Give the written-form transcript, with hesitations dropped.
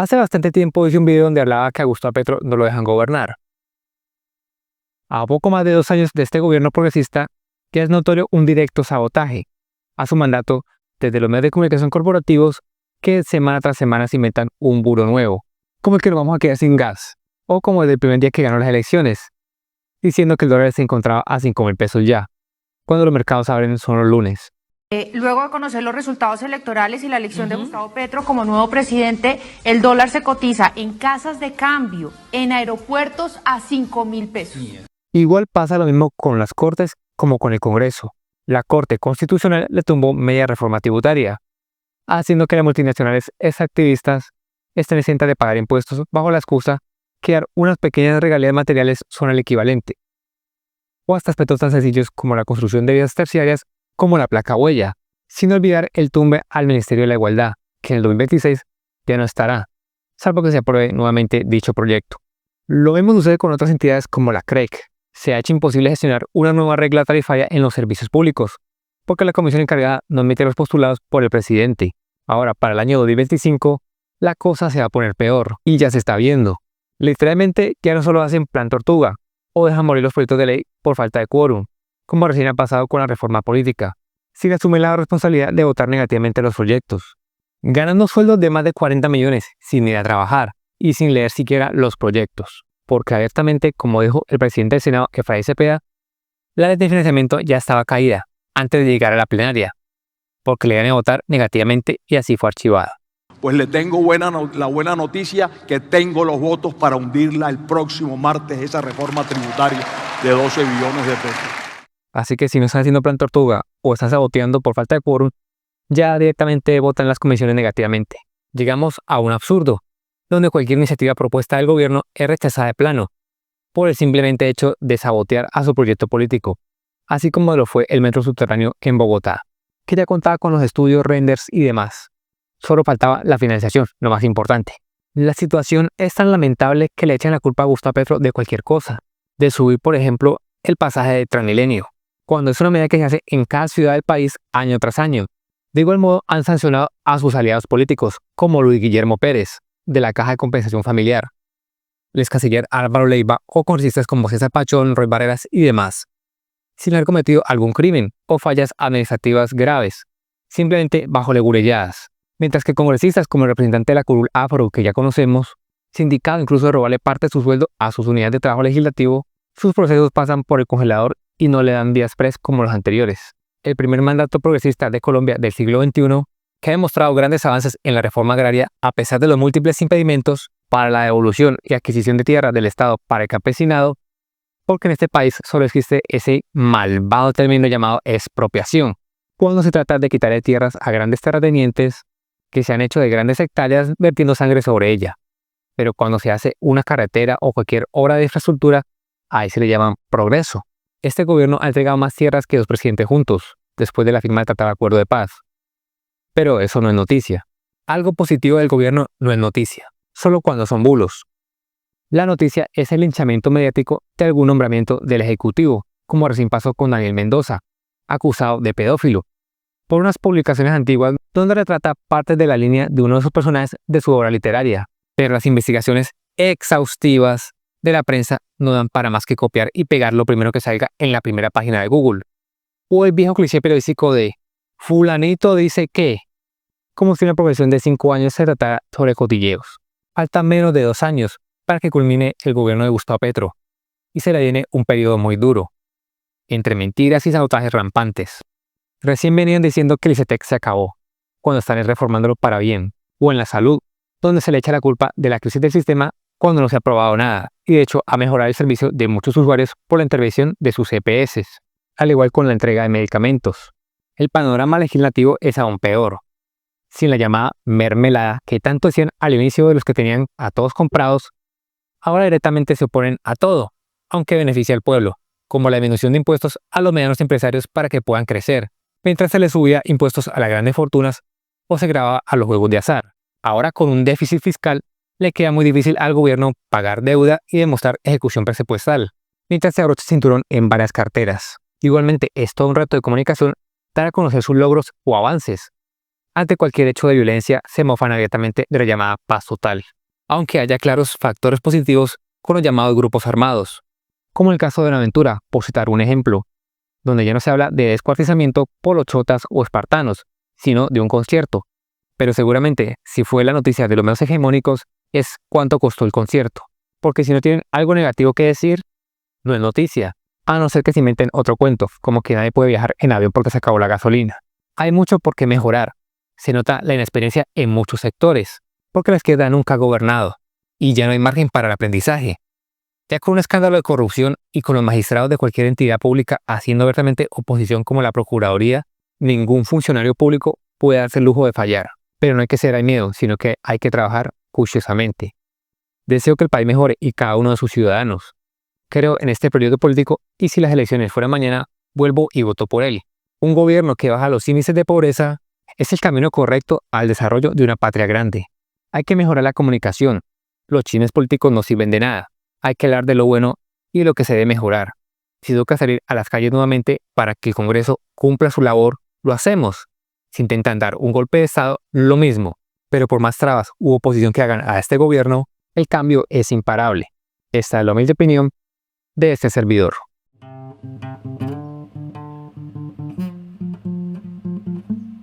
Hace bastante tiempo hice un video donde hablaba que a Gustavo Petro no lo dejan gobernar. A poco más de 2 años de este gobierno progresista, ya es notorio un directo sabotaje a su mandato desde los medios de comunicación corporativos que semana tras semana se inventan un bulo nuevo, como el que nos vamos a quedar sin gas, o como desde el primer día que ganó las elecciones, diciendo que el dólar se encontraba a 5.000 pesos ya, cuando los mercados abren solo los lunes. Luego de conocer los resultados electorales y la elección de Gustavo Petro como nuevo presidente, el dólar se cotiza en casas de cambio, en aeropuertos a 5.000 pesos. Igual pasa lo mismo con las Cortes como con el Congreso. La Corte Constitucional le tumbó media reforma tributaria, haciendo que las multinacionales extractivistas estén exentas de pagar impuestos bajo la excusa que dar unas pequeñas regalías materiales son el equivalente. O hasta aspectos tan sencillos como la construcción de vías terciarias como la placa huella, sin olvidar el tumbe al Ministerio de la Igualdad, que en el 2026 ya no estará, salvo que se apruebe nuevamente dicho proyecto. Lo mismo sucede con otras entidades como la CREC. Se ha hecho imposible gestionar una nueva regla tarifaria en los servicios públicos, porque la comisión encargada no admite los postulados por el presidente. Ahora, para el año 2025, la cosa se va a poner peor, y ya se está viendo. Literalmente, ya no solo hacen plan tortuga, o dejan morir los proyectos de ley por falta de quórum, como recién ha pasado con la reforma política, sin asumir la responsabilidad de votar negativamente los proyectos. Ganando sueldos de más de 40 millones sin ir a trabajar y sin leer siquiera los proyectos, porque abiertamente, como dijo el presidente del Senado, Efraín Cepeda, la ley de financiamiento ya estaba caída antes de llegar a la plenaria, porque le iban a votar negativamente y así fue archivada. Pues le tengo la buena noticia que tengo los votos para hundirla el próximo martes, esa reforma tributaria de 12 billones de pesos. Así que si no están haciendo plan tortuga o están saboteando por falta de quórum, ya directamente votan las comisiones negativamente. Llegamos a un absurdo, donde cualquier iniciativa propuesta del gobierno es rechazada de plano, por el simplemente hecho de sabotear a su proyecto político, así como lo fue el metro subterráneo en Bogotá, que ya contaba con los estudios, renders y demás. Solo faltaba la financiación, lo más importante. La situación es tan lamentable que le echan la culpa a Gustavo Petro de cualquier cosa, de subir, por ejemplo, el pasaje de Transmilenio, cuando es una medida que se hace en cada ciudad del país año tras año. De igual modo, han sancionado a sus aliados políticos, como Luis Guillermo Pérez, de la Caja de Compensación Familiar, el ex canciller Álvaro Leiva o congresistas como César Pachón, Roy Barreras y demás, sin haber cometido algún crimen o fallas administrativas graves, simplemente bajo leguleyadas. Mientras que congresistas como el representante de la curul Afro, que ya conocemos, sindicado incluso de robarle parte de su sueldo a sus unidades de trabajo legislativo, sus procesos pasan por el congelador y no le dan vía express como los anteriores. El primer mandato progresista de Colombia del siglo XXI, que ha demostrado grandes avances en la reforma agraria a pesar de los múltiples impedimentos para la devolución y adquisición de tierras del Estado para el campesinado, porque en este país solo existe ese malvado término llamado expropiación, cuando se trata de quitarle tierras a grandes terratenientes que se han hecho de grandes hectáreas vertiendo sangre sobre ella. Pero cuando se hace una carretera o cualquier obra de infraestructura, ahí se le llaman progreso. Este gobierno ha entregado más tierras que los presidentes juntos, después de la firma del Tratado de Acuerdo de Paz. Pero eso no es noticia. Algo positivo del gobierno no es noticia, solo cuando son bulos. La noticia es el linchamiento mediático de algún nombramiento del Ejecutivo, como recién pasó con Daniel Mendoza, acusado de pedófilo, por unas publicaciones antiguas donde retrata partes de la línea de uno de sus personajes de su obra literaria. Pero las investigaciones exhaustivas de la prensa no dan para más que copiar y pegar lo primero que salga en la primera página de Google. O el viejo cliché periodístico de fulanito dice que, como si una profesión de 5 años se tratara sobre cotilleos. Faltan menos de 2 años para que culmine el gobierno de Gustavo Petro y se le viene un periodo muy duro, entre mentiras y sabotajes rampantes. Recién venían diciendo que el ICETEX se acabó, cuando están reformándolo para bien, o en la salud, donde se le echa la culpa de la crisis del sistema cuando no se ha aprobado nada, y de hecho ha mejorado el servicio de muchos usuarios por la intervención de sus EPS, al igual con la entrega de medicamentos. El panorama legislativo es aún peor, sin la llamada mermelada que tanto decían al inicio de los que tenían a todos comprados, ahora directamente se oponen a todo, aunque beneficia al pueblo, como la disminución de impuestos a los medianos empresarios para que puedan crecer, mientras se les subía impuestos a las grandes fortunas o se grababa a los juegos de azar. Ahora, con un déficit fiscal, le queda muy difícil al gobierno pagar deuda y demostrar ejecución presupuestal, mientras se abrocha el cinturón en varias carteras. Igualmente, es todo un reto de comunicación dar a conocer sus logros o avances, Ante cualquier hecho de violencia se mofan abiertamente de la llamada paz total, aunque haya claros factores positivos con los llamados grupos armados, como el caso de Buenaventura, por citar un ejemplo, donde ya no se habla de descuartizamiento por los chotas o espartanos, sino de un concierto. Pero seguramente, si fue la noticia de los medios hegemónicos, es cuánto costó el concierto, porque si no tienen algo negativo que decir, no es noticia, a no ser que se inventen otro cuento, como que nadie puede viajar en avión porque se acabó la gasolina. Hay mucho por qué mejorar. Se nota la inexperiencia en muchos sectores, porque la izquierda nunca ha gobernado, y ya no hay margen para el aprendizaje. Ya con un escándalo de corrupción y con los magistrados de cualquier entidad pública haciendo abiertamente oposición como la Procuraduría, ningún funcionario público puede darse el lujo de fallar. Pero no hay que ser al miedo, sino que hay que trabajar juiciosamente. Deseo que el país mejore y cada uno de sus ciudadanos. Creo en este periodo político y si las elecciones fueran mañana, vuelvo y voto por él. Un gobierno que baja los índices de pobreza es el camino correcto al desarrollo de una patria grande. Hay que mejorar la comunicación. Los chismes políticos no sirven de nada. Hay que hablar de lo bueno y de lo que se debe mejorar. Si toca salir a las calles nuevamente para que el Congreso cumpla su labor, lo hacemos. Si intentan dar un golpe de Estado, lo mismo. Pero por más trabas u oposición que hagan a este gobierno, el cambio es imparable. Esta es la humilde opinión de este servidor.